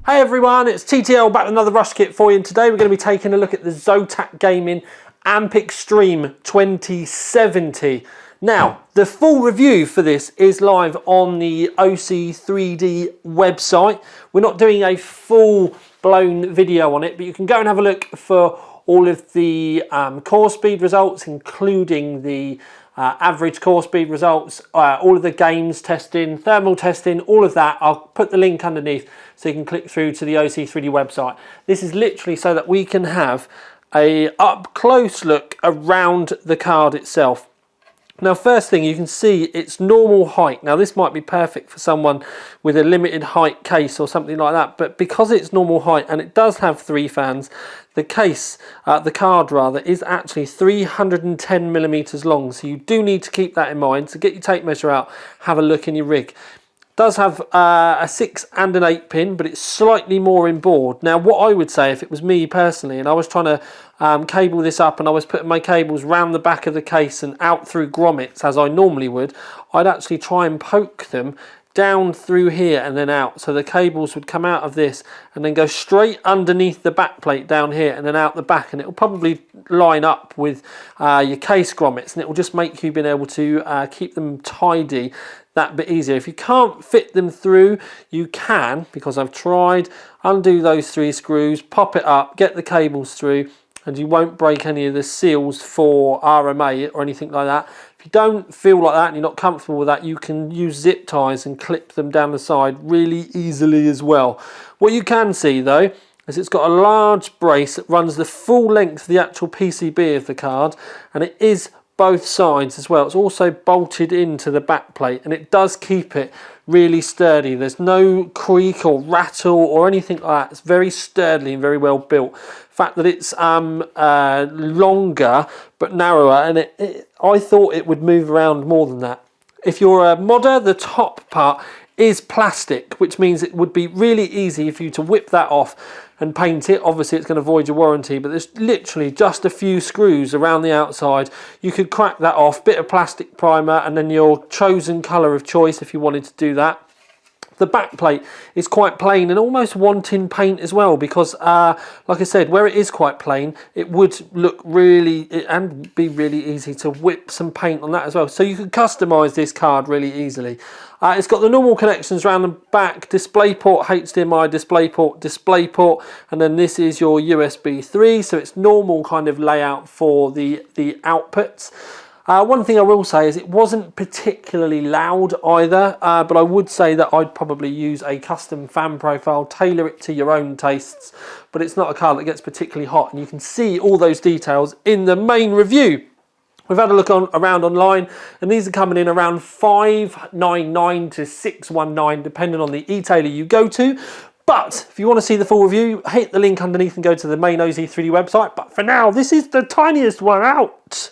Hey everyone, it's TTL back with another rush kit for you, and today we're going to be taking a look at the Zotac Gaming Amp Extreme 2070. Now, the full review for this is live on the OC3D website. We're not doing a full-blown video on it, but you can go and have a look for all of the core speed results, including the average core speed results, all of the games testing, thermal testing, all of that. I'll put the link underneath so you can click through to the OC3D website. This is literally so that we can have a up close look around the card itself. Now, first thing, you can see its normal height. Now, this might be perfect for someone with a limited height case or something like that, but because it's normal height and it does have 3 fans, the case, the card rather, is actually 310 millimeters long. So you do need to keep that in mind. So get your tape measure out, have a look in your rig. It does have a 6 and an 8 pin, but it's slightly more in board. Now, what I would say, if it was me personally, and I was trying to cable this up and I was putting my cables round the back of the case and out through grommets, as I normally would, I'd actually try and poke them down through here and then out. So the cables would come out of this and then go straight underneath the back plate down here and then out the back, and it will probably line up with your case grommets, and it will just make you being able to keep them tidy that bit easier. If you can't fit them through, you can, because I've tried, undo those 3 screws, pop it up, get the cables through, and you won't break any of the seals for RMA or anything like that. If you don't feel like that and you're not comfortable with that, you can use zip ties and clip them down the side really easily as well. What you can see though is it's got a large brace that runs the full length of the actual PCB of the card, and it is both sides as well. It's also bolted into the back plate, and it does keep it really sturdy. There's no creak or rattle or anything like that. It's very sturdy and very well built. The fact that it's longer but narrower, and I thought it would move around more than that. If you're a modder, the top part is plastic, which means it would be really easy for you to whip that off and paint it. Obviously it's going to void your warranty, but there's literally just a few screws around the outside. You could crack that off, bit of plastic primer, and then your chosen colour of choice if you wanted to do that. The back plate is quite plain and almost wanting paint as well, because like I said, where it is quite plain, it would look really and be really easy to whip some paint on that as well. So you can customize this card really easily. It's got the normal connections around the back: DisplayPort, HDMI, DisplayPort, and then this is your USB 3. So it's normal kind of layout for the outputs. One thing I will say is it wasn't particularly loud either, but I would say that I'd probably use a custom fan profile, tailor it to your own tastes, but it's not a car that gets particularly hot, and you can see all those details in the main review. We've had a look around online, and these are coming in around $599 to $619, depending on the e-tailer you go to. But if you want to see the full review, hit the link underneath and go to the main OC3D website. But for now, this is the tiniest one out.